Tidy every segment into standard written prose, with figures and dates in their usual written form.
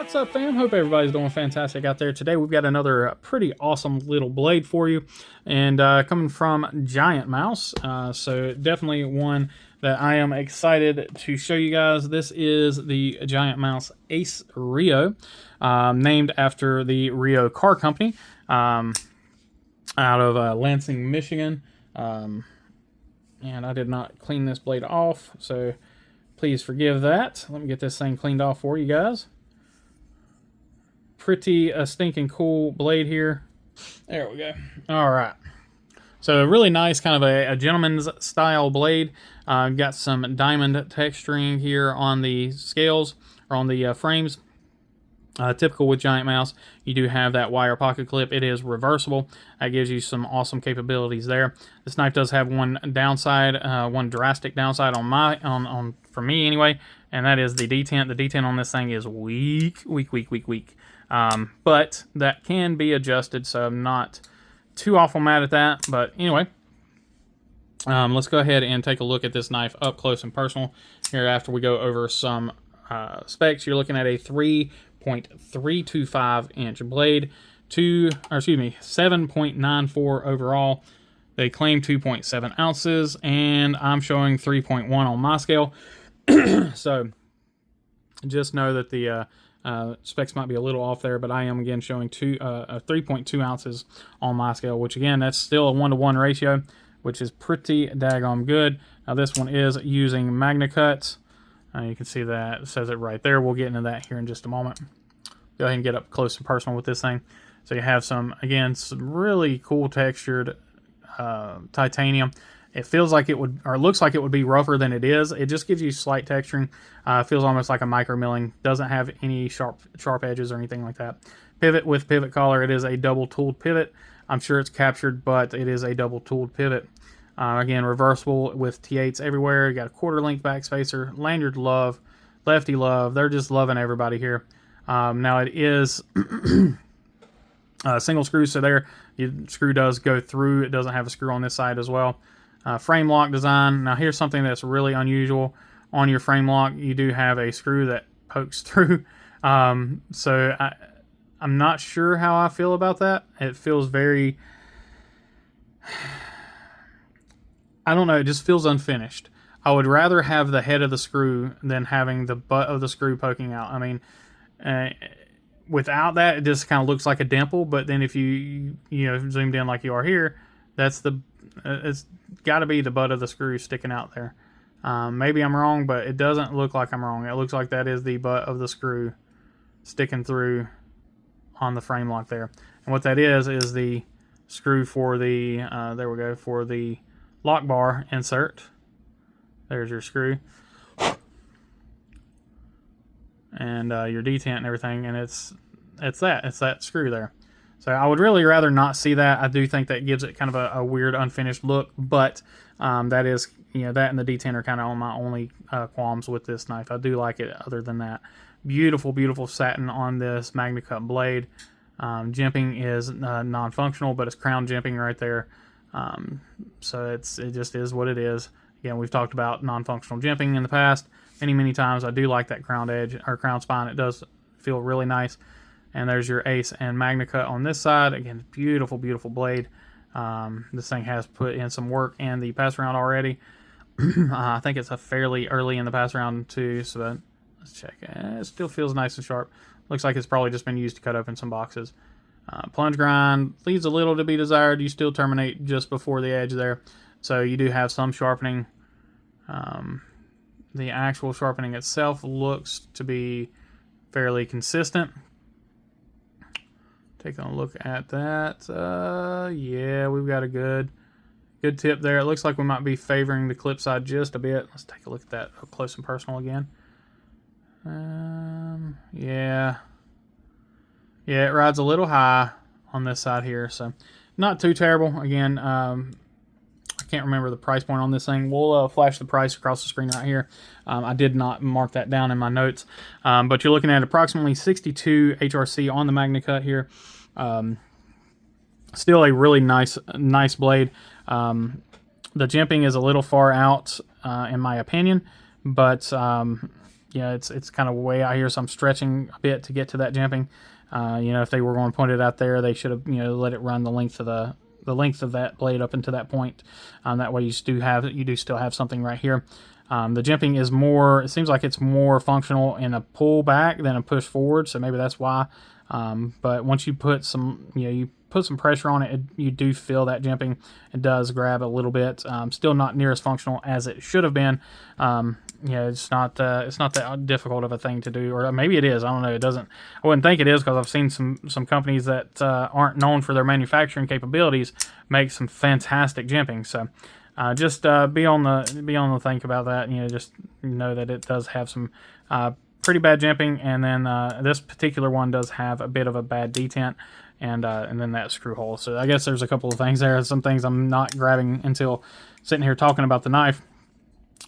What's up, fam? Hope everybody's doing fantastic out there. Today we've got another pretty awesome little blade for you, and coming from Giant Mouse, so definitely one that I am excited to show you guys. This is the Giant Mouse Ace Rio, named after the Rio Car Company, out of Lansing, Michigan. And I did not clean this blade off, so please forgive that. Let me get this thing cleaned off for you guys. Pretty stinking cool blade here. There we go. All right. So really nice, kind of a gentleman's style blade. Got some diamond texturing here on the scales, or on the frames. Typical with Giant Mouse, you do have that wire pocket clip. It is reversible. That gives you some awesome capabilities there. This knife does have one downside, one drastic downside on for me anyway, and that is the detent. The detent on this thing is weak. But that can be adjusted, so I'm not too awful mad at that. But anyway, let's go ahead and take a look at this knife up close and personal here after we go over some specs. You're looking at a 3.325 inch blade, 7.94 overall. They claim 2.7 ounces, and I'm showing 3.1 on my scale. So just know that the specs might be a little off there, but I am again showing 3.2 ounces on my scale, which again, that's still a 1-to-1 ratio, which is pretty daggone good. Now this one is using Magna Cut. You can see that it says it right there. We'll get into that here in just a moment. Go ahead and get up close and personal with this thing. So you have some really cool textured titanium. It feels like it would, or it looks like it would be rougher than it is. It just gives you slight texturing. Feels almost like a micro milling. Doesn't have any sharp edges or anything like that. Pivot with pivot collar. It is a double tooled pivot. I'm sure it's captured, but it is a double tooled pivot. Again, reversible with T8s everywhere. You got a quarter length backspacer. Lanyard love. Lefty love. They're just loving everybody here. Now it is single screw, so there your screw does go through. It doesn't have a screw on this side as well. Frame lock design. Now here's something that's really unusual. On your frame lock, you do have a screw that pokes through. So I'm not sure how I feel about that. It feels very, I don't know, it just feels unfinished. I would rather have the head of the screw than having the butt of the screw poking out. I mean, without that, it just kind of looks like a dimple, but then if you zoomed in like you are here, it's got to be the butt of the screw sticking out there. Maybe I'm wrong, but it doesn't look like I'm wrong. It looks like that is the butt of the screw sticking through on the frame lock there. And what that is the screw for the, there we go, for the lock bar insert. There's your screw. And your detent and everything, and it's that screw there. So I would really rather not see that. I do think that gives it kind of a weird unfinished look, but that is, that and the detent are kind of on my only qualms with this knife. I do like it other than that. Beautiful satin on this Magna Cut blade. Jimping is non-functional, but it's crown jimping right there. So it just is what it is. Again, we've talked about non-functional jimping in the past many times. I do like that crown edge or crown spine. It does feel really nice. And there's your Ace and Magna Cut on this side. Again, beautiful blade. This thing has put in some work in the pass around already. I think it's a fairly early in the pass around too, so let's check. It still feels nice and sharp. Looks like it's probably just been used to cut open some boxes. Plunge grind leaves a little to be desired. You still terminate just before the edge there, so you do have some sharpening. The actual sharpening itself looks to be fairly consistent. Taking a look at that. Yeah, we've got a good tip there. It looks like we might be favoring the clip side just a bit. Let's take a look at that up close and personal again. Yeah, it rides a little high on this side here, so not too terrible. Again, I can't remember the price point on this thing. We'll flash the price across the screen right here. I did not mark that down in my notes, but you're looking at approximately 62 HRC on the Magna Cut here. Still a really nice blade. The jimping is a little far out, in my opinion, but yeah, it's kind of way out here, so I'm stretching a bit to get to that jimping. You know, if they were going to point it out there, they should have, you know, let it run the length of the length of that blade up into that point. That way you do still have something right here. The jimping is more, it seems like it's more functional in a pull back than a push forward, so maybe that's why. But once you put some, you know, you put some pressure on it, you do feel that jimping. It does grab a little bit. Still not near as functional as it should have been. Yeah, it's not that difficult of a thing to do, or maybe it is. I don't know. It doesn't. I wouldn't think it is, because I've seen some companies that aren't known for their manufacturing capabilities make some fantastic jimping. So just be on the think about that. You know, just know that it does have some pretty bad jimping, and then this particular one does have a bit of a bad detent, and then that screw hole. So I guess there's a couple of things there. Some things I'm not grabbing until sitting here talking about the knife.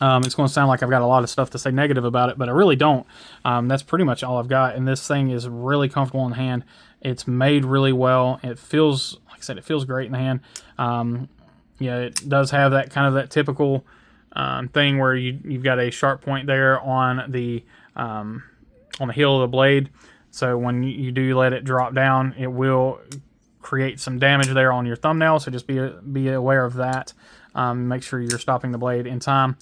It's going to sound like I've got a lot of stuff to say negative about it, but I really don't. That's pretty much all I've got, and this thing is really comfortable in the hand. It's made really well. It feels, like I said, it feels great in the hand. Yeah, it does have that kind of that typical thing where you've got a sharp point there on the heel of the blade. So when you do let it drop down, it will create some damage there on your thumbnail. So just be aware of that. Make sure you're stopping the blade in time.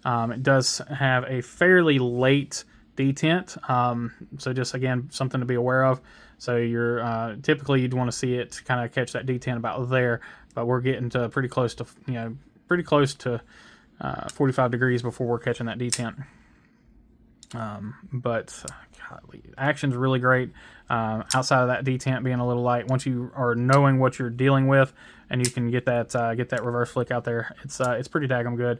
It does have a fairly late detent, so just again something to be aware of. So you're typically you'd want to see it kind of catch that detent about there, but we're getting to pretty close to 45 degrees before we're catching that detent. But golly, action's really great. Outside of that detent being a little light, once you are knowing what you're dealing with, and you can get that reverse flick out there, it's pretty daggum good.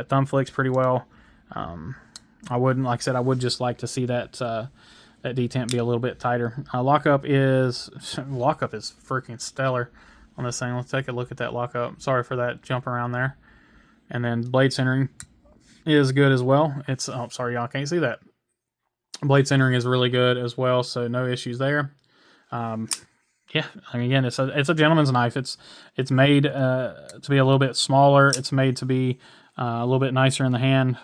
Thumb flicks pretty well. I wouldn't, like I said, I would just like to see that that detent be a little bit tighter. Lockup is freaking stellar on this thing. Let's take a look at that lockup. Sorry for that jump around there. And then blade centering is good as well. It's, oh, sorry, y'all can't see that. Blade centering is really good as well, so no issues there. Yeah, I mean, again, it's a gentleman's knife. It's made to be a little bit smaller. It's made to be a little bit nicer in the hand.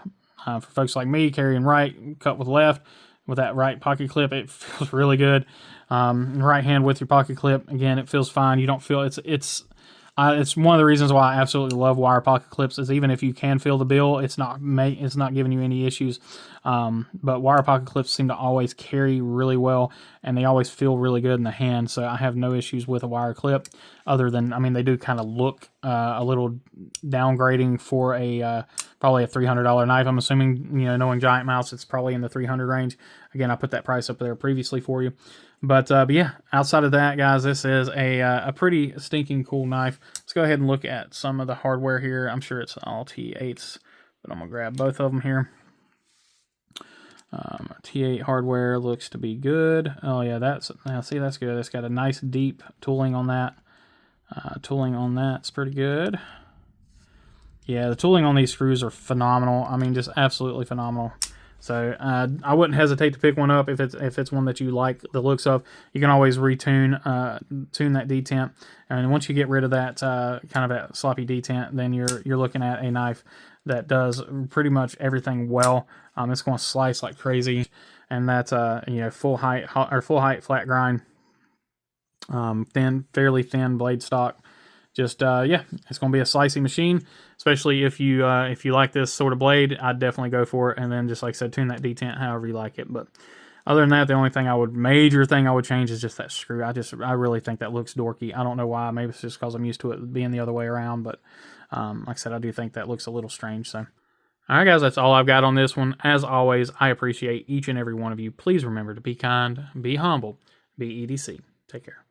For folks like me, carrying right, cut with left, with that right pocket clip, it feels really good. Right hand with your pocket clip, again, it feels fine. You don't feel it's one of the reasons why I absolutely love wire pocket clips, is even if you can feel the bill, it's not giving you any issues. But wire pocket clips seem to always carry really well, and they always feel really good in the hand. So I have no issues with a wire clip, other than, I mean, they do kind of look a little downgrading for a probably a $300 knife. I'm assuming, you know, knowing Giant Mouse, it's probably in the 300 range. Again, I put that price up there previously for you. But yeah, outside of that, guys, this is a pretty stinking cool knife. Let's go ahead and look at some of the hardware here. I'm sure it's all T8s, but I'm going to grab both of them here. T8 hardware looks to be good. Oh yeah, see, that's good. It's got a nice deep tooling on that. Tooling on that's pretty good. Yeah, the tooling on these screws are phenomenal. I mean, just absolutely phenomenal. So I wouldn't hesitate to pick one up if it's one that you like the looks of. You can always retune tune that detent, and once you get rid of that kind of that sloppy detent, then you're looking at a knife that does pretty much everything well. It's going to slice like crazy, and that's you know, full height flat grind, fairly thin blade stock. Just yeah, it's going to be a slicey machine, especially if you like this sort of blade. I'd definitely go for it, and then just like I said, tune that detent however you like it. But other than that, the only major thing I would change is just that screw. I really think that looks dorky. I don't know why. Maybe it's just because I'm used to it being the other way around. But like I said, I do think that looks a little strange. So, all right, guys, that's all I've got on this one. As always, I appreciate each and every one of you. Please remember to be kind, be humble, be EDC. Take care.